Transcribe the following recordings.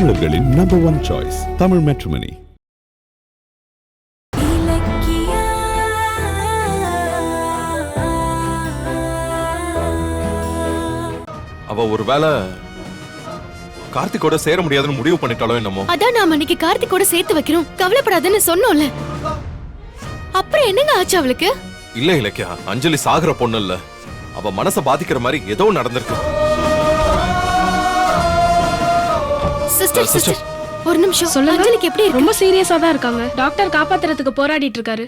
தமிழர்களின் number 1 choice Tamil matrimony. அவ ஒருவேளை கார்த்திகோட சேர முடியாதுன்னு முடிவு பண்ணிட்டாலோ என்னமோ. அதான் நாம இன்னைக்கு கார்த்திகோட சேர்த்து வைக்கிறோம், கவலைப்படாதன்னு சொன்னோம்ல. அப்புறம் என்னங்க ஆச்சு அவளுக்கு? இல்ல இலக்கியா, அஞ்சலி சாகுற பொண்ணு இல்ல. அவ மனச பாதிக்கிற மாதிரி ஏதோ நடந்திருக்கு. சிஸ்டர் ஒரு நிமிஷம் சொல்லுங்க. அஞ்சலிக்கு எப்படி இருக்கு? ரொம்ப சீரியஸா தான் இருக்காங்க. டாக்டர் காப்பாத்துறதுக்கு போராடிட்டு இருக்காரு.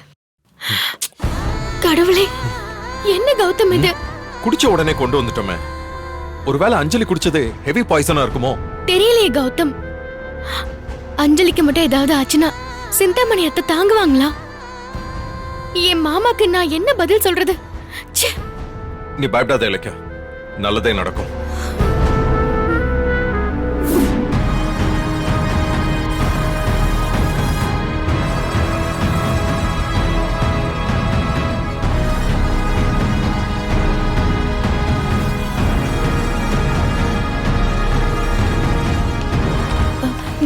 கடவுளே, என்ன கௌதம் இது? குடிச்ச உடனே கொண்டு வந்துட்டோமே. ஒருவேளை அஞ்சலி குடிச்சது ஹெவி பாய்சனா இருக்குமோ? தெரியலையே கௌதம். அஞ்சலிக்கு மட்டும் ஏதாவது ஆச்சுன்னா சிந்தாமணி அத்தை தாங்குவாங்களா? என் மாமாக்கு நான் என்ன பதில் சொல்றது? நீ பயப்படாத இலக்கியா, நல்லதே நடக்கும்.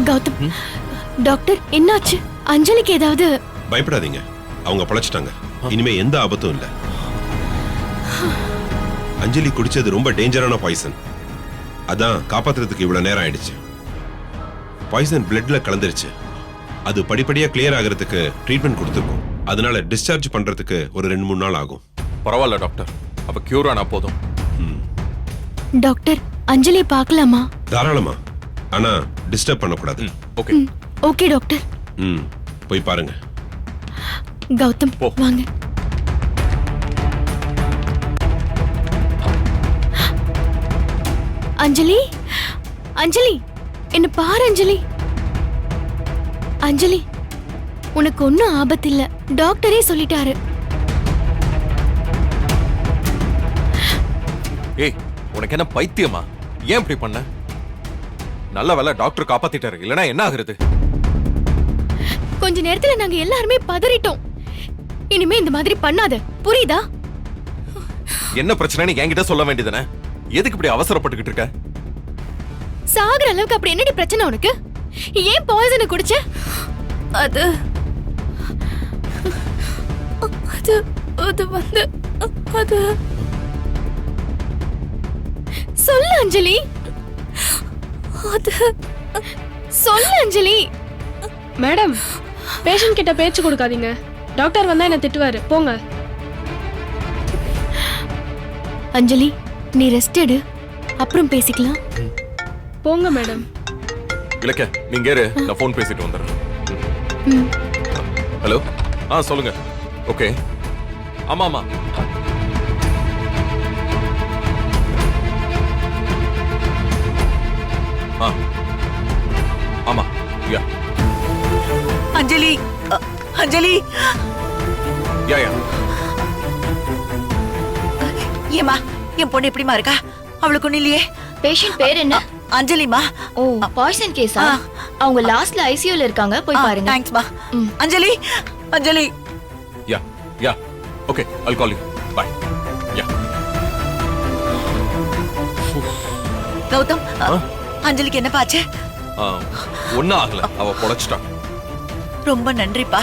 கௌதம், டாக்டர் என்னாச்சு? அஞ்சலிக்கு ஏதாவது? பயப்படாதீங்க, அவங்க பழச்சிட்டாங்க. இனிமே எந்த ஆபத்தும் இல்ல. அஞ்சலி குடிச்சது ரொம்ப டேஞ்சரான பாய்சன். அதான் காப்பாத்துறதுக்கு இவ்வளவு நேரம் ஆயிடுச்சு. பாய்சன் பிளட்ல கலந்துருச்சு. அது படிப்படியா கிளியர் ஆகிறதுக்கு ட்ரீட்மெண்ட் கொடுத்துருக்கோம். அதனால டிஸ்சார்ஜ் பண்றதுக்கு ஒரு 2-3 நாள் ஆகும். பரவாயில்ல டாக்டர், அவ கியூர் ஆனா போதும். டாக்டர், அஞ்சலியை பார்க்கலாமா? தாராளமா, ஆனா டிஸ்டர்ப் பண்ணக்கூடாது. Okay okay doctor. போய் பாருங்க. கௌதம் வாங்க. அஞ்சலி, அஞ்சலி என்ன பாரு. அஞ்சலி, அஞ்சலி உனக்கு ஒன்னும் ஆபத்து இல்ல, டாக்டரே சொல்லிட்டாரு. ஏய், உனக்கு என்ன பைத்தியமா? ஏன் இப்படி பண்ண? நல்ல வேலை டாக்டர் காப்பாத்திட்டாரு, இல்லனா என்ன ஆகுறது? கொஞ்ச நேரத்துல நாங்க எல்லாருமே பதறிட்டோம். இனிமே இந்த மாதிரி பண்ணாத, புரியுதா? என்ன பிரச்சனைன்னு என்கிட்ட சொல்ல வேண்டியதானே? எதுக்கு இப்படி அவசரப்பட்டுக்கிட்டு இருக்க? சாகுற அளவுக்கு அப்படி என்னடி பிரச்சனை உனக்கு? ஏன் பாய்சனை குடிச்ச? அது அது அது வந்து அது சொல்லு அஞ்சலி. அது சொல்லு அஞ்சலி. மேடம், பேஷண்ட் கிட்ட பேச்சு கொடுக்காதீங்க. டாக்டர் வந்தா என்ன திட்டுவாரு. போங்க. அஞ்சலி, நீ ரெஸ்ட் எடு, அப்புறம் பேசிக்கலாம். போங்க மேடம். இலக்கியா, நீங்க ஏறு, நான் ஃபோன் பேசிட்டு வந்துடுறேன். ஹலோ, சொல்லுங்க. ஓகே, ஆமா ஆமா. ஆமா, யா. அஞ்சலி, அஞ்சலி. யா யா. ஏமா, என் பொண்ணு எப்படிமா இருக்கா? அவளுக்கு ஒண்ணு இல்லையே. பேஷண்ட் பேர் என்ன? அஞ்சலிமா. ஓ, பாய்சன் கேஸா? அவங்க லாஸ்ட்ல ஐசியூல இருக்காங்க, போய் பாருங்க. தேங்க்ஸ் மா. Anjali, Anjali. Ya ya. Okay, I'll call you. Bye. Ya. Gautham, அஞ்சலிக்கு என்ன பாச்சு? ஒண்ணும் ஆகல, அவ பொழைச்சிட்டா. ரொம்ப நன்றிப்பா,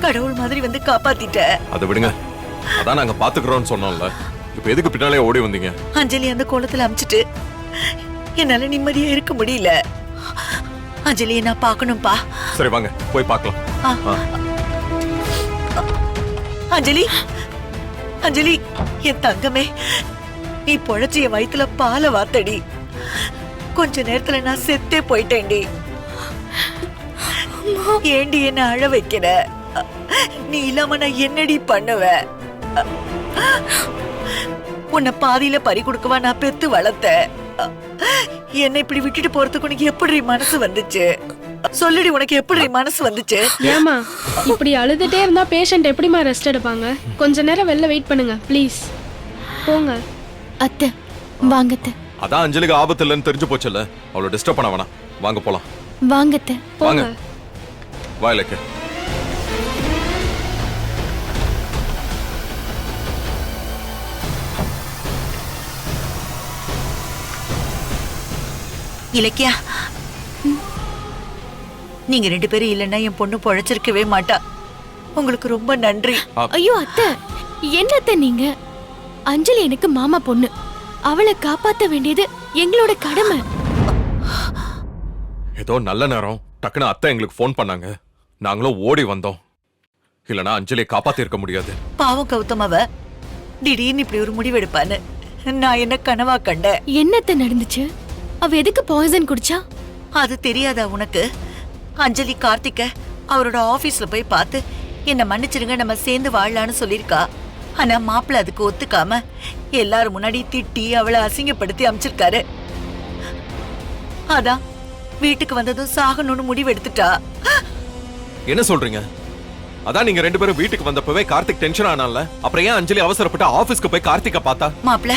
கடவுள் மாதிரி வந்து காப்பாத்திட்ட. அதை விடுங்க, அதான் நாங்க பாத்துக்கிறோம்னு சொன்னோம்ல. இப்ப எதுக்கு பின்னாலே ஓடி வந்தீங்க? அஞ்சலி அந்த கோலத்துல அமிச்சிட்டு என்னால நிம்மதியா இருக்க முடியல. அஞ்சலியை நான் பார்க்கணும்பா. சரி வாங்க, போய் பார்க்கலாம். அஞ்சலி, அஞ்சலி என் தங்கமே, நீ பொழைச்சி என் வயித்துல பாலை வாத்தடி. கொஞ்ச நேரத்துல நான் செத்தே போயிட்டேன்டி. ஏண்டி என்ன அழ வைக்கிற? நீ இல்லாம நான் என்னடி பண்ணுவேன்? உன்னை பாதியில பறி கொடுக்கவா நான் பெத்து வளர்த்த? என்னை இப்படி விட்டுட்டு போறதுக்கு உனக்கு எப்படி மனசு வந்துச்சு? சொல்லுடி, உனக்கு எப்படி மனசு வந்துச்சு? ஏமா இப்படி அழுதுட்டே இருந்தா பேஷண்ட் எப்படிமா ரெஸ்ட் எடுப்பாங்க? கொஞ்ச நேரம் வெளில வெயிட் பண்ணுங்க ப்ளீஸ். போங்க. அத்தை வாங்கத்த. அதான் அஞ்சலிக்கு ஆபத்து இல்லைன்னு தெரிஞ்சு போச்சுல்ல, அவளை டிஸ்டர்ப் பண்ண வேணாம். வாங்க போலாம். வாங்கத்த. வாங்க. வா இலக்கியா. இலக்கியா, நீங்க 2 பேரும் இல்லைன்னா என் பொண்ணு பொழைச்சிருக்கவே மாட்டா. உங்களுக்கு ரொம்ப நன்றி. ஐயோ அத்தை, என்ன அத்தை நீங்க? அஞ்சலி எனக்கு மாமா பொண்ணு, அவளை காப்பாத்த வேண்டியது எங்களோட கடமை. ஏதோ நல்ல நேரம் டக்குன்னு அத்தை எங்களுக்கு ஃபோன் பண்ணாங்க, நாங்களும் ஓடி வந்தோம். இல்லனா அஞ்சலியை காப்பாத்தி இருக்க முடியாது. பாவம் கௌதம், அவ திடீர்னு இப்படி ஒரு முடிவெடுப்பான்னு நான் என்ன கனவா கண்டேன். என்னத்த நடந்துச்சு? அவ எதுக்கு பாய்சன் குடிச்சா? அது தெரியாதா உனக்கு? அஞ்சலி கார்த்திக்க அவரோட ஆபீஸ்ல போய் பார்த்து என்ன மன்னிச்சிருங்க, நம்ம சேர்ந்து வாழலான்னு சொல்லிருக்கா. ஆனா மாப்பிள்ள அதுக்கு ஒத்துக்காம எல்லாரும் முன்னாடி திட்டி அவளை அசிங்கப்படுத்தி அமிச்சிருக்காரு. அதான் வீட்டுக்கு வந்ததும் சாகணும்னு முடிவெடுத்துட்டா. என்ன சொல்றீங்க? அதான் நீங்க 2 பேரும் வீட்டுக்கு வந்தப்பவே கார்த்திக் டென்ஷன் ஆனால, அப்புறம் ஏன் அஞ்சலி அவசரப்பட்டு ஆபீஸ்க்கு போய் கார்த்திக்க பார்த்தா? மாப்பிள்ள,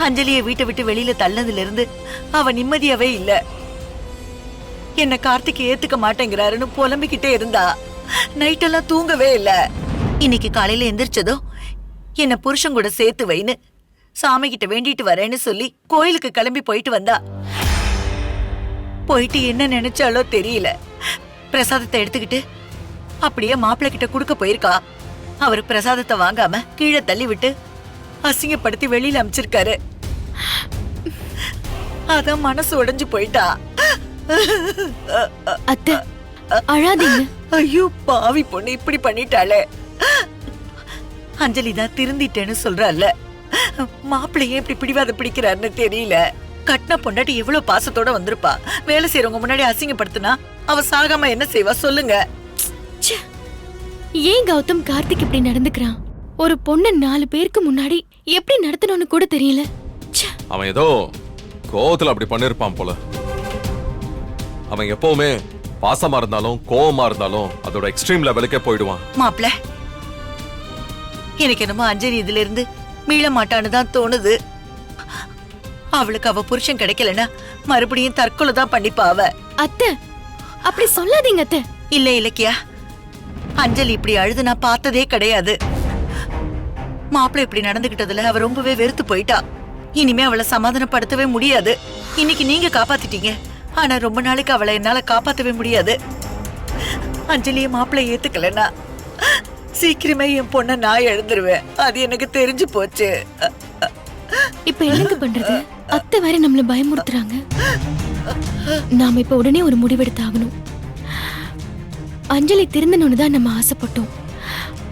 அஞ்சலியை வீட்டை விட்டு வெளியில தள்ளதுல இருந்து அவ நிம்மதியாவே இல்ல. என்ன கார்த்திக் ஏத்துக்க மாட்டேங்கிறாருன்னு புலம்பிக்கிட்டே இருந்தா. நைட்டெல்லாம் தூங்கவே இல்ல. இன்னைக்கு காலையில எந்திரிச்சதும் என்ன புருஷன் கூட சேர்த்து வைன்னு சாமி கிட்ட வேண்டிட்டு வரேன்னு சொல்லி கோயிலுக்கு கிளம்பி போயிட்டு வந்தா. போயிட்டு என்ன நினைச்சாலோ தெரியல, பிரசாதத்தை எடுத்துக்கிட்டு அப்படியே மாப்பிள்ளை கிட்ட குடுக்க போயிருக்கா. அவரு பிரசாதத்தை வாங்காம கீழே தள்ளி விட்டு அசிங்கப்படுத்தி வெளியில அமிச்சிருக்காரு. அதான் மனசு உடைஞ்சு போயிட்டா. அத்தை அழாதீங்க. ஐயோ பாவி பொண்ணு இப்படி பண்ணிட்டாளே. அஞ்சலி தான் திருந்திட்டேன்னு சொல்றாள். மாப்பிள்ளையே இப்படி பிடிவாத பிடிக்கிறாருன்னு தெரியல. கட்டின பொண்டாட்டி எவ்வளவு பாசத்தோட வந்திருப்பா. வேலை செய்யறவங்க முன்னாடி அசிங்கப்படுத்தினா அவ சாகாம என்ன செய்வா சொல்லுங்க? ச்சே, ஏன் கௌதம் கார்த்திக் இப்படி நடந்துக்கிறான்? ஒரு பொண்ணு 4 பேருக்கு முன்னாடி எப்படி நடத்தணும்னு கூட தெரியல. ச்சே. அவன் ஏதோ கோவத்துல அப்படி பண்ணிருப்பான் போல. அவன் எப்பவுமே பாசமா இருந்தாலும் கோவமா இருந்தாலும் அதோட எக்ஸ்ட்ரீம் லெவலுக்கே போயிடுவான். மாப்பிள்ள, எனக்கு என்னமோ அஞ்சலி இதுல இருந்து மீள மாட்டான்னு தான் தோணுது. அவளுக்கு அவ புருஷன் கிடைக்கலன்னா மறுபடியும் தற்கொலை தான் பண்ணிப்பா அவ. அத்தை அப்படி சொல்லாதீங்க அத்தை. இல்ல இலக்கியா, அஞ்சலி இப்படி அழுது நான் பார்த்ததே கிடையாது. மாப்பிள்ளை இப்படி நடந்துகிட்டதுல அவ ரொம்பவே வெறுத்து போயிட்டா. இனிமே அவளை சமாதானப்படுத்தவே முடியாது. இன்னைக்கு நீங்க காப்பாத்திட்டீங்க, ஆனா ரொம்ப நாளைக்கு அவளை என்னால காப்பாத்தவே முடியாது. அஞ்சலிய மாப்பிள்ளை ஏத்துக்கலன்னா சீக்கிரமே என் பொண்ண நான் எழுந்துருவேன். அது எனக்கு தெரிஞ்சு போச்சு. இப்ப என்னங்க பண்றது? அத்தை வேற நம்மள பயமுறுத்துறாங்க. நாம இப்ப உடனே ஒரு முடிவெடுத்தாகணும். அஞ்சலி திருந்தணும்னு தான் நம்ம ஆசைப்பட்டோம்.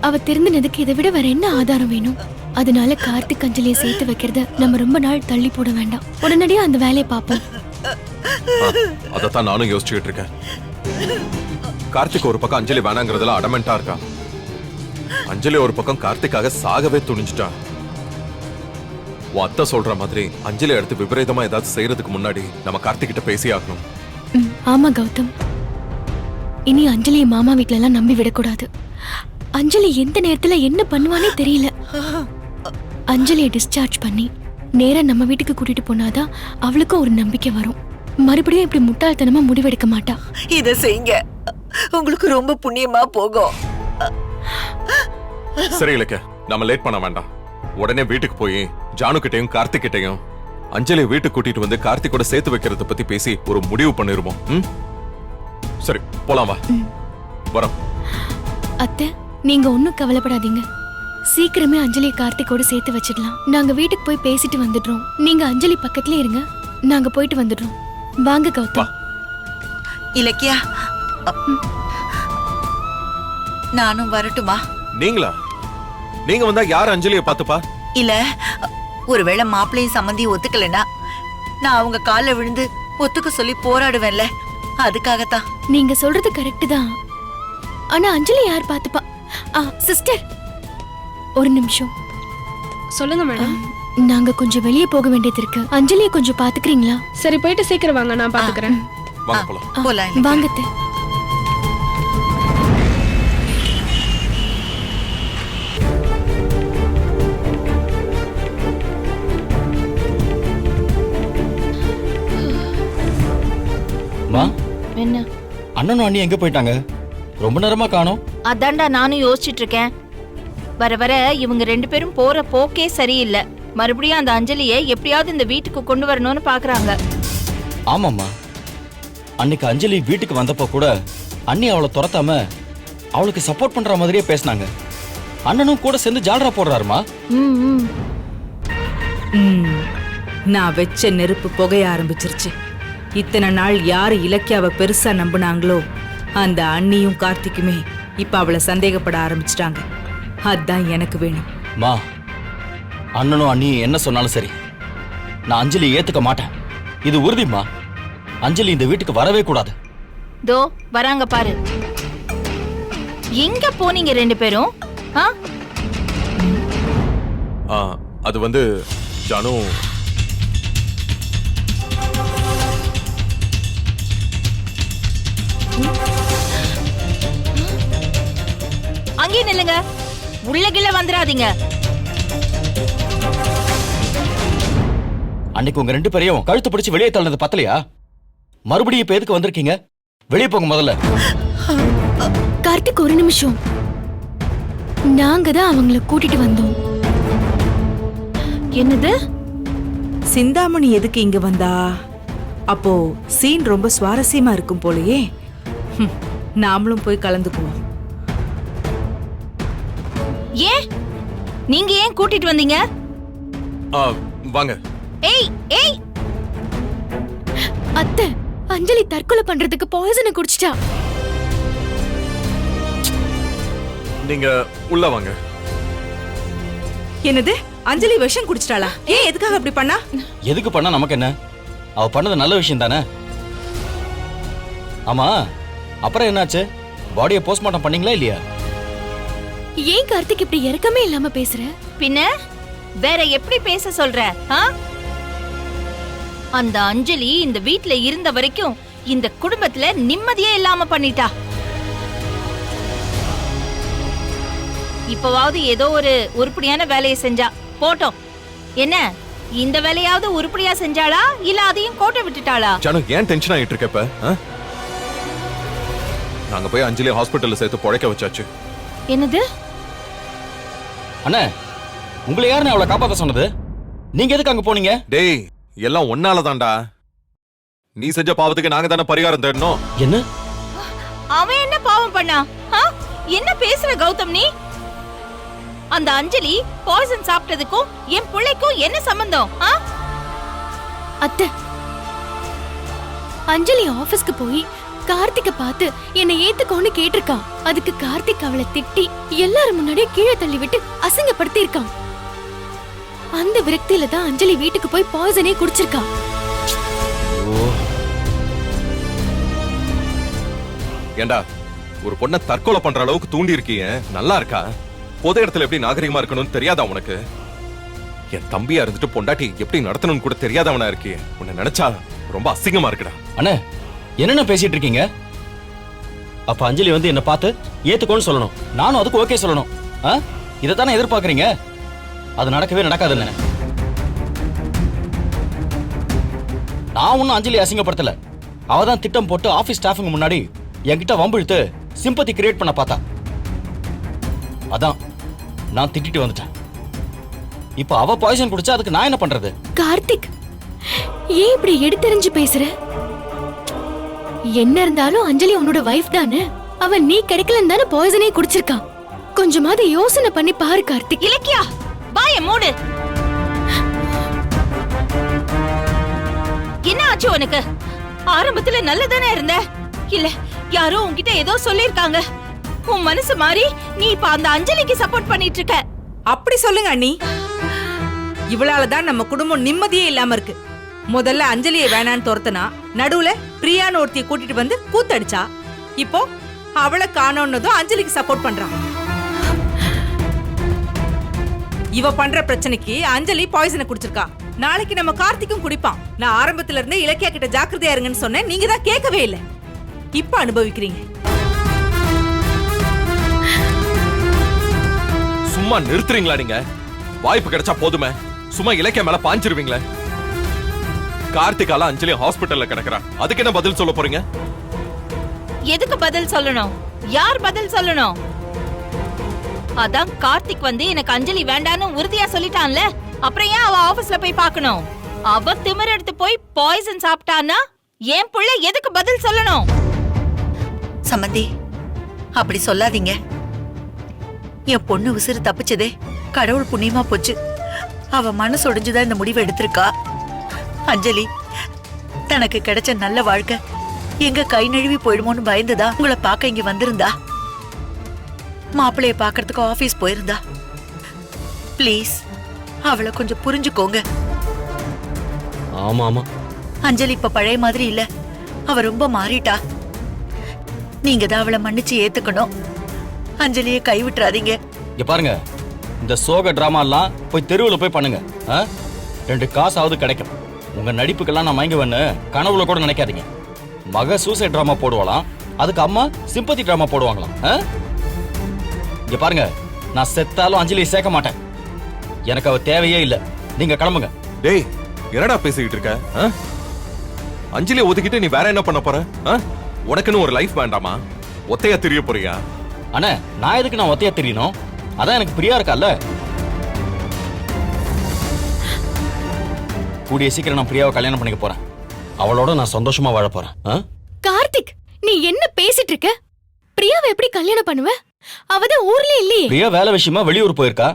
அவ திருந்தினதுக்கு இதை விட வேற என்ன ஆதாரம் வேணும்? அதனால கார்த்திக் அஞ்சலியை சேர்த்து வைக்கிறத நம்ம ரொம்ப நாள் தள்ளி போட வேண்டாம். உடனடியா அந்த வேலையை பார்ப்போம். அதத்தான் நானும் யோசிச்சுக்கிட்டு இருக்கேன். கார்த்திக் ஒரு பக்கம் அஞ்சலி வேணாங்கிறதுல அடமெண்டா இருக்கா. அஞ்சலி ஒரு பக்கம் கார்த்திக்காக சாகவே துணிஞ்சிட்டா. உன் அத்தை சொல்ற மாதிரி அஞ்சலி அடுத்து விபரீதமா ஏதாவது செய்யறதுக்கு முன்னாடி நம்ம கார்த்திக் கிட்ட பேசி ஆகணும். ஆமா கௌதம், இனி அஞ்சலியை மாமா வீட்ல எல்லாம் நம்பி விடக்கூடாது. அஞ்சலி எந்த நேரத்துல என்ன பண்ணுவானே தெரியல. அஞ்சலியை டிஸ்சார்ஜ் பண்ணி நேரா நம்ம வீட்டுக்கு கூட்டிட்டு போனாதான் அவளுக்கும் ஒரு நம்பிக்கை வரும். மறுபடியும் இப்படி முட்டாள்தனமா முடிவெடுக்க மாட்டா. இத செய்யுங்க, உங்களுக்கு ரொம்ப புண்ணியமா போகும். சரி இலக்க, நம்ம லேட் பண்ண வேண்டாம். உடனே வீட்டுக்கு போய் ஜானு கிட்டையும் கார்த்திக் கிட்டையும் அஞ்சலியை வீட்டுக்கு கூட்டிட்டு வந்து கார்த்திகோட சேர்த்து வைக்கிறத பத்தி பேசி ஒரு முடிவு பண்ணிருவோம். சரி போலாம், வா வரோம். அத்தை நீங்க ஒன்னும் கவலைப்படாதீங்க. சீக்கிரமே அஞ்சலியை கார்த்திகோட சேர்த்து வச்சிடலாம். நாங்க வீட்டுக்கு போய் பேசிட்டு வந்துடுறோம். நீங்க அஞ்சலி பக்கத்துல இருங்க, நாங்க போயிட்டு வந்துடுறோம். வாங்க கௌதம். இலக்கியா, நானும் வரட்டுமா? நீங்களா? நீங்க வந்தா யார் அஞ்சலியை பாத்துப்பா? இல்ல, ஒருவேளை மாப்பிள்ளையும் சம்மந்தியும் ஒத்துக்கலனா நான் அவங்க கால்ல விழுந்து ஒத்துக்க சொல்லி போராடுவேன்ல, அதுக்காகத்தான். நீங்க சொல்றது கரெக்ட் தான். ஆனா அஞ்சலி யார் பாத்துப்பா? சிஸ்டர் ஒரு நிமிஷம். சொல்லுங்க மேடம். நாங்க கொஞ்சம் வெளியே போக வேண்டியது இருக்கு. அஞ்சலியை கொஞ்சம் பாத்துக்கிறீங்களா? சரி போயிட்டு சீக்கிரம் வாங்க, நான் பாத்துக்கிறேன். வாங்க போலாம். போலாம். வாங்க அத்தை. என்ன அண்ணனும் அண்ணி எங்க போயிட்டாங்க? ரொம்ப நேரமா காணோம். அதான்டா நானும் யோசிச்சுட்டு இருக்கேன். வர வர இவங்க 2 பேரும் போற போக்கே சரியில்லை. மறுபடியும் அந்த அஞ்சலியை எப்படியாவது இந்த வீட்டுக்கு கொண்டு வரணும்னு பாக்குறாங்க. ஆமாம்மா, அன்னைக்கு அஞ்சலி வீட்டுக்கு வந்தப்போ கூட அண்ணி அவளை துரத்தாம அவளுக்கு சப்போர்ட் பண்ற மாதிரியே பேசினாங்க. அண்ணனும் கூட சேர்ந்து ஜாலரா போடுறாருமா. நான் வச்ச நெருப்பு புகைய ஆரம்பிச்சிருச்சு. இத்தனை நாள் யாரு இலக்கியாவை பெருசா நம்பினாங்களோ அந்த அண்ணியும் கார்த்திக்குமே இப்ப அவளை சந்தேகப்பட ஆரம்பிச்சிட்டாங்க. அதான் எனக்கு வேணும். மா, அண்ணனும் அண்ணியும் என்ன சொன்னாலும் சரி, நான் அஞ்சலி ஏத்துக்க மாட்டேன். இது உறுதிமா. அஞ்சலி இந்த வீட்டுக்கு வரவே கூடாது. தோ வராங்க பாரு. எங்க போனீங்க ரெண்டு பேரும்? அது வந்து ஜானு, அங்கே நில்லுங்க, உள்ள கிள்ள வந்துடாதீங்க. அன்னைக்கு உங்க ரெண்டு பேரையும் கழுத்து பிடிச்சு வெளியே தள்ளினது பத்தலையா? மறுபடியும் இப்ப எதுக்கு வந்திருக்கீங்க? வெளியே போங்க முதல்ல. கார்த்திக், ஒரு நிமிஷம். நாங்க தான் அவங்கள கூட்டிட்டு வந்தோம். என்னது? சிந்தாமணி எதுக்கு இங்க வந்தா? அப்போ சீன் ரொம்ப சுவாரஸ்யமா இருக்கும் போலயே. நாமளும் போய் கலந்துக்குவோம். ஏன் நீங்க ஏன் கூட்டிட்டு வந்தீங்க? வாங்க. ஏய் ஏய், அத்தை, அஞ்சலி தற்கொலை பண்றதுக்கு பாய்சனை குடிச்சிட்டா. நீங்க உள்ள வாங்க. என்னது? அஞ்சலி விஷம் குடிச்சிட்டாளா? ஏன் எதுக்காக அப்படி பண்ணா? எதுக்கு பண்ணா நமக்கு என்ன? அவ பண்ணது நல்ல விஷயம் தானே. ஆமா, அப்புறம் என்னாச்சு? பாடியை போஸ்ட்மார்ட்டம் பண்ணீங்களா இல்லையா? ஏன் கார்த்திக் இப்படி இறக்கமே இல்லாம பேசுற? பின்ன வேற எப்படி பேச சொல்ற? அந்த அஞ்சலி இந்த வீட்ல இருந்த வரைக்கும் இந்த குடும்பத்துல நிம்மதியே இல்லாம பண்ணிட்டா. இப்பவாவது ஏதோ ஒரு உருப்படியான வேலையை செஞ்சா போட்டோம். என்ன, இந்த வேலையாவது உருப்படியா செஞ்சாளா இல்ல அதையும் கோட்டை விட்டுட்டாளா? ஜானு, ஏன் டென்ஷன் ஆயிட்டு இருக்க இப்ப? நாங்க போய் அஞ்சலி ஹாஸ்பிட்டல்ல சேர்த்து பொழைக்க வச்சாச்சு. என்னது? அண்ணே, உங்களை யாருன்னு அவளை காப்பாத்த சொன்னது? நீங்க எதுக்கு அங்க போனீங்க? டேய், எல்லாம் ஒன்னால தான்டா. நீ செஞ்ச பாவத்துக்கு நாங்க தானே பரிகாரம் தேடணும். என்ன? அவன் என்ன பாவம் பண்ணா? என்ன பேசுற கௌதம் நீ? அந்த அஞ்சலி பாய்சன் சாப்பிட்டதுக்கும் என் பிள்ளைக்கும் என்ன சம்பந்தம்? அத்தை, அஞ்சலி ஆபீஸ்க்கு போய் கார்த்திக்க பார்த்து என்னை ஏத்துக்கோன்னு கேட்டிருக்கான். அதுக்கு கார்த்திக் அவளை திட்டி எல்லாரும் முன்னாடியே கீழே தள்ளி விட்டு அசிங்கப்படுத்தி இருக்கான். அந்த விரக்தியில தான் அஞ்சலி வீட்டுக்கு போய் பாய்சனே குடிச்சிருக்கா. ஏண்டா, ஒரு பொண்ணை தற்கொலை பண்ற அளவுக்கு தூண்டி இருக்கீங்க, நல்லா இருக்கா? பொது இடத்துல எப்படி நாகரிகமா இருக்கணும்னு தெரியாதா உனக்கு? என் தம்பியா இருந்துட்டு பொண்டாட்டி எப்படி நடத்தணும்னு கூட தெரியாதவனா இருக்கியே. உன்னை நினைச்சா ரொம்ப அசிங்கமா இருக்குடா. அண்ணே, என்னென்ன பேசிட்டு இருக்கீங்க? அப்ப அஞ்சலி வந்து என்ன பார்த்து ஏத்துக்கோன்னு சொல்லணும், நானும் அதுக்கு ஓகே சொல்லணும். இதைத்தானே எதிர்பார்க்கறீங்க? அது நடக்கவே நடக்காதுன்னு. நான் ஒன்னும் அஞ்சலி அசிங்கப்படுத்தல. அவதான் திட்டம் போட்டு ஆபீஸ் ஸ்டாஃபுங்க முன்னாடி என்கிட்ட வம்பிழுத்து சிம்பத்தி கிரியேட் பண்ண பார்த்தா. அதான் நான் திட்டிட்டு வந்துட்டேன். இப்ப அவ பாய்சன் குடிச்சா அதுக்கு நான் என்ன பண்றது? கார்த்திக், ஏன் இப்படி எடுத்தறிஞ்சு பேசுற? என்ன இருந்தாலும் அஞ்சலி உன்னோட வைஃப் தானே. அவன் நீ கிடைக்கலன்னு தானே பாய்சனே குடிச்சிருக்கான். கொஞ்சமாவது யோசனை பண்ணி பாரு கார்த்திக். இலக்கியா, வாய மூடு. என்ன ஆச்சு உனக்கு? ஆரம்பத்துல நல்லதானே இருந்த. இல்ல, யாரோ உன்கிட்ட ஏதோ சொல்லிருக்காங்க. உன் மனசு மாறி நீ இப்ப அந்த அஞ்சலிக்கு சப்போர்ட் பண்ணிட்டு இருக்க. அப்படி சொல்லுங்க அண்ணி. இவளாலதான் நம்ம குடும்பம் நிம்மதியே இல்லாம இருக்கு. முதல்ல அஞ்சலியை வேணான்னு துரத்துனா, நடுவுல பிரியான்னு ஒருத்திய கூட்டிட்டு வந்து கூத்தடிச்சா. இப்போ அவளை காணோன்னதும் அஞ்சலிக்கு சப்போர்ட் பண்றான். இவ பண்ற பிரச்சனைக்கு அஞ்சலி பாய்சனை குடிச்சிருக்கா. நாளைக்கு நம்ம கார்த்திக்கும் குடிப்பான். நான் ஆரம்பத்துல இருந்தே இலக்கியா கிட்ட ஜாக்கிரதையா இருங்கன்னு சொன்னேன். நீங்க தான் கேட்கவே இல்லை. இப்ப அனுபவிக்கிறீங்க. சும்மா நிறுத்துறீங்களா நீங்க? வாய்ப்பு கிடைச்சா போதுமே, சும்மா இலக்கிய மேல பாஞ்சிருவீங்களே. கார்த்திகால அஞ்சலி ஹாஸ்பிட்டல்ல கிடக்குறா, அதுக்கு என்ன பதில் சொல்ல போறீங்க? எதுக்கு பதில் சொல்லணும்? யார் பதில் சொல்லணும்? அதான் கார்த்திக் வந்து எனக்கு அஞ்சலி வேண்டான்னு உறுதியா சொல்லிட்டான்ல, அப்புறம் ஏன் அவ ஆபீஸ்ல போய் பார்க்கணும்? அவ திமிர் எடுத்து போய் பாய்சன் சாப்பிட்டான்னா என் புள்ள எதுக்கு பதில் சொல்லணும்? சம்மந்தி, அப்படி சொல்லாதீங்க. என் பொண்ணு உசுறு தப்பிச்சதே கடவுள் புண்ணியமா போச்சு. அவ மனசு ஒடிஞ்சுதான் இந்த முடிவை எடுத்திருக்கா. அஞ்சலி தனக்கு கிடைச்ச நல்ல வாழ்க்கை எங்க கை நழுவி போயிடுமோன்னு பயந்துதா உங்களை பார்க்க இங்க வந்திருந்தா. மாப்பிள்ளைய பாக்குறதுக்கு ஆபீஸ் போயிருந்தா. ப்ளீஸ் அவளை கொஞ்சம் புரிஞ்சுக்கோங்க. ஆமா ஆமா, அஞ்சலி இப்ப பழைய மாதிரி இல்ல. அவ ரொம்ப மாறிட்டா. நீங்க தான் அவளை மன்னிச்சு ஏத்துக்கணும். அஞ்சலியை கைவிட்டுறாதீங்க. இங்க பாருங்க, இந்த சோக டிராமா எல்லாம் போய் தெருவில் போய் பண்ணுங்க. 2 காசாவது கிடைக்கும். உங்க நடிப்புக்கெல்லாம் நான் மயங்குவேன்னு கனவுல கூட நினைக்காதீங்க. மக சூசைட் டிராமா போடுவாளாம், அதுக்கு அம்மா சிம்பத்தி டிராமா போடுவாங்களாம். இங்க பாருங்க, நான் செத்தாலும் அஞ்சலியை சேர்க்க மாட்டேன். எனக்கு அவ தேவையே இல்லை. நீங்க கிளம்புங்க. டேய் என்னடா பேசிக்கிட்டு இருக்க? அஞ்சலியை ஒதுக்கிட்டு நீ வேற என்ன பண்ண போற? உனக்குன்னு ஒரு லைஃப் வேண்டாமா? ஒத்தையா தெரிய போறியா? அண்ணே, நான் எதுக்கு நான் ஒத்தையா தெரியணும்? அதான் எனக்கு பிரியா இருக்கால்ல. கூடிய சீக்கிரம் நான் பிரியாவை கல்யாணம் பண்ணிக்க போறேன். அவளோட நான் சந்தோஷமா வாழ போறேன். கார்த்திக், நீ என்ன பேசிட்டு இருக்க? பிரியாவை எப்படி கல்யாணம் பண்ணுவ? அவதான் ஊர்லயே இல்லையே. பிரியா வேலை விஷயமா வெளியூர் போயிருக்கா.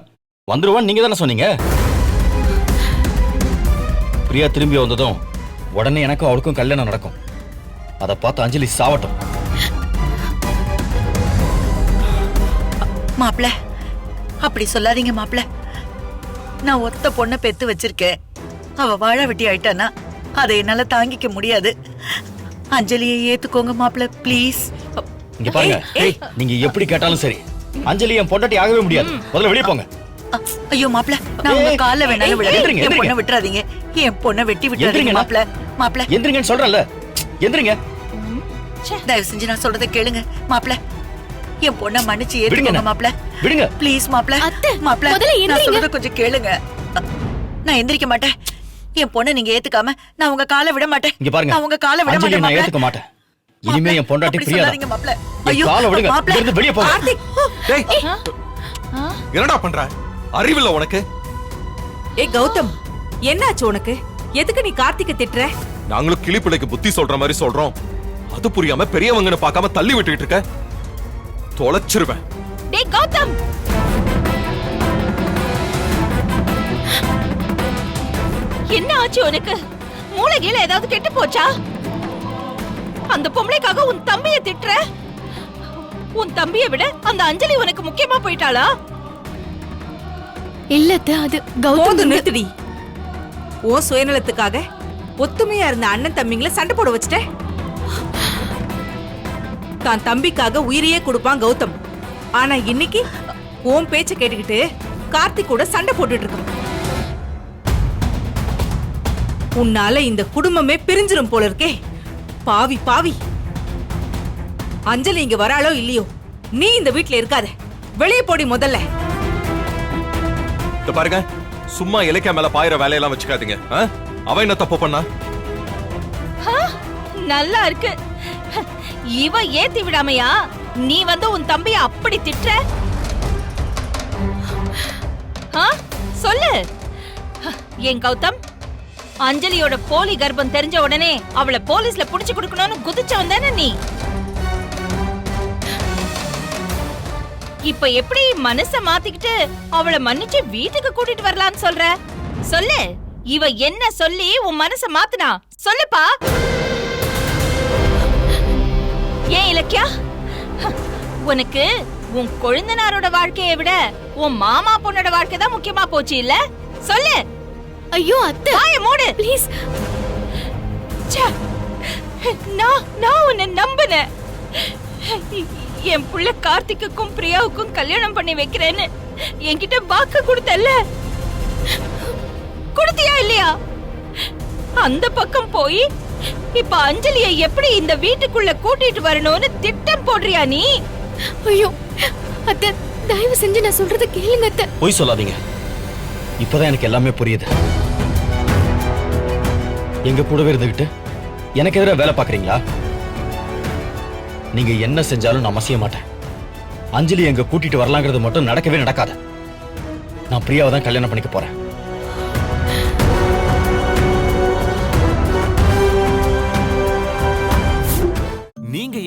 வந்துருவான்னு நீங்க தானே சொன்னீங்க. பிரியா திரும்பி வந்ததும் உடனே எனக்கும் அவளுக்கும் கல்யாணம் நடக்கும். அதை பார்த்து அஞ்சலி சாவட்டும். மாப்ள, அப்படி சொல்லாதீங்க மாப்ள. நான் ஒத்த பொண்ணை பெத்து வச்சிருக்கேன். அவ வாழ வெட்டி ஆயிட்டானா அதை என்னால தாங்கிக்க முடியாது. அஞ்சலியை ஏத்துக்கோங்க மாப்ள, ப்ளீஸ். இங்க பாருங்க, நீங்க எப்படி கேட்டாலும் சரி, அஞ்சலி என் பொண்டாட்டி ஆகவே முடியாது. முதல்ல வெளியே போங்க. ஐயோ மாப்ள, நான் உங்க கால்ல வேணாலும் விடுறேன். என் பொண்ணை விட்டுறாதீங்க. என் பொண்ணை வெட்டி விட்டுறாதீங்க மாப்ள. மாப்ள எந்திரிங்கன்னு சொல்றேன்ல, எந்திரிங்க. தயவு செஞ்சு நான் சொல்றதை கேளுங்க மாப்ள. என் பொண்ணை மன்னிச்சு ஏத்துக்கோங்க மாப்ள. விடுங்க ப்ளீஸ் மாப்ள. மாப்ள, நான் சொல்றதை கொஞ்சம் கேளுங்க. நான் எந்திரிக்க மாட்டேன். என் பொண்ணை நீங்க ஏத்துக்காம நான் உங்க காலை விட மாட்டேன். இங்க பாருங்க, நான் உங்க காலை விட அஞ்சலியை மாட்டேன் நான் மாப்ள. ஏத்துக்க மாட்டேன். இனிமே என் பொண்டாட்டி அப்படி பிரியா சொல்லாதீங்க மாப்ள. ஐயோ, காலை விடுங்க. மாப்ள, இங்க இருந்து வெளியே போங்க. டேய் என்னடா பண்ற? அறிவில்ல உனக்கு? ஏய் கௌதம், என்னாச்சு உனக்கு? எதுக்கு நீ கார்த்திகை திட்டுற? நாங்களும் கிளிப்பிள்ளைக்கு புத்தி சொல்ற மாதிரி சொல்றோம். அது புரியாம பெரியவங்கன்னு பார்க்காம தள்ளி விட்டுட்டு இருக்க. தொலைச்சிருவேன். டேய் கௌதம், என்ன ஆச்சு உனக்கு? மூளைகீழ ஏதாவது கெட்டு போச்சா? அந்த பொம்பளைக்காக உன் தம்பியை திட்டுற? உன் தம்பியை விட அந்த அஞ்சலி உனக்கு முக்கியமா போயிட்டாளா? இல்லத்த, அது போது கௌதம். நிறுத்துடி. ஓ சுயநலத்துக்காக ஒத்துமையா இருந்த அண்ணன் தம்பிங்களை சண்டை போட வச்சுட்ட. தான் தம்பிக்காக உயிரையே கொடுப்பான் கௌதம். ஆனா இன்னைக்கு உன் பேச்ச கேட்டுக்கிட்டு கார்த்திக் கூட சண்டை போட்டுட்டு இருக்கான். உன்னால இந்த குடும்பமே பிரிஞ்சிரும் போல இருக்கே. பாவி பாவி. அஞ்சலி இங்க வராளோ இல்லையோ, நீ இந்த வீட்ல இருக்காத. வெளியே போடி முதல்ல. இத பாருங்க, சும்மா இலக்கிய மேல பாயிர வேலையெல்லாம் வச்சுக்காதீங்க. அவ என்ன தப்பு பண்ணா? நல்லா இருக்கு. இவ ஏத்தி விடாமையா நீ வந்து உன் தம்பிய அப்படி திட்டுற? சொல்லு. ஏன் கௌதம், அஞ்சலியோட போலி கர்ப்பம் தெரிஞ்ச உடனே அவளை போலீஸ்ல புடிச்சு கொடுக்கணும்னு குதிச்சவன் தானே நீ? இப்ப எப்படி மனச மாத்திக்கிட்டு அவளை மன்னிச்சு வீட்டுக்கு கூட்டிட்டு வரலான்னு சொல்ற? சொல்லு. இவ என்ன சொல்லி உன் மனச மாத்துனா? சொல்லுப்பா. ஏன் இலக்கியா, உனக்கு உன் கொழுந்தனாரோட வாழ்க்கையை விட உன் மாமா பொண்ணோட வாழ்க்கை தான் முக்கியமா போச்சு இல்ல? சொல்லு. ஐயோ அத்தை, வாய மூடு ப்ளீஸ். நான் உன்னை நம்பினேன். என் புள்ள கார்த்திக்குக்கும் பிரியாவுக்கும் கல்யாணம் பண்ணி வைக்கிறேன்னு என்கிட்ட வாக்கு கொடுத்தல்ல, கொடுத்தியா இல்லையா? அந்த பக்கம் போய் இப்ப அஞ்சலியை எப்படி இந்த வீட்டுக்குள்ள கூட்டிட்டு வரணும்னு திட்டம் போடுறியா நீ? ஐயோ அத்தை, தயவு செஞ்சு நான் சொல்றத கேளுங்க அத்தை. பொய் சொல்லாதீங்க. இப்பதான் எனக்கு எல்லாமே புரியுது. எங்க கூடவே இருந்துகிட்டு எனக்கு எதிராக வேலை பாக்குறீங்களா? நீங்க என்ன செஞ்சாலும் நான் மசிய மாட்டேன். அஞ்சலி எங்க கூட்டிட்டு வரலாங்கிறது மட்டும் நடக்கவே நடக்காது. நான் பிரியாவை தான் கல்யாணம் பண்ணிக்க போறேன்.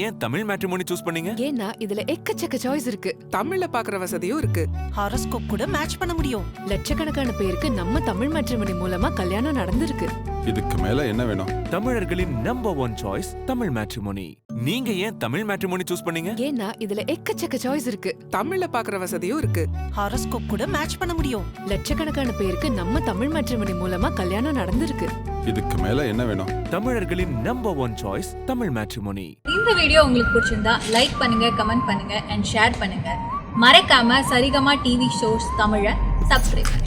ஏன் தமிழ் மேட்ரிமோனி சூஸ் பண்ணீங்க? ஏன்னா இதுல எக்கச்சக்க சாய்ஸ் இருக்கு. தமிழ்ல பாக்குற வசதியும் இருக்கு. ஹாரோஸ்கோப் கூட மேட்ச் பண்ண முடியும். லட்சக்கணக்கான பேருக்கு நம்ம தமிழ் மேட்ரிமோனி மூலமா கல்யாணம் நடந்திருக்கு. இதுக்கு மேல என்ன வேணும்? தமிழர்களின் நம்பர் 1 சாய்ஸ் தமிழ் மேட்ரிமோனி. நீங்க ஏன் தமிழ் மேட்ரிமோனி சூஸ் பண்ணீங்க? ஏன்னா இதுல எக்கச்சக்க சாய்ஸ் இருக்கு. தமிழ்ல பாக்குற வசதியும் இருக்கு. ஹாரோஸ்கோப் கூட மேட்ச் பண்ண முடியும். லட்சக்கணக்கான பேருக்கு நம்ம தமிழ் மேட்ரிமோனி மூலமா கல்யாணம் நடந்திருக்கு. இதுக்கு மேல என்ன வேணும்? தமிழர்களின் நம்பர் 1 சாய்ஸ் தமிழ் மேட்ரிமோனி. இந்த வீடியோ உங்களுக்கு பிடிச்சிருந்தா லைக் பண்ணுங்க, கமெண்ட் பண்ணுங்க அண்ட் ஷேர் பண்ணுங்க. மறக்காம சரிகமா டிவி ஷோஸ் தமிழை சப்ஸ்கிரைப் பண்ணுங்க.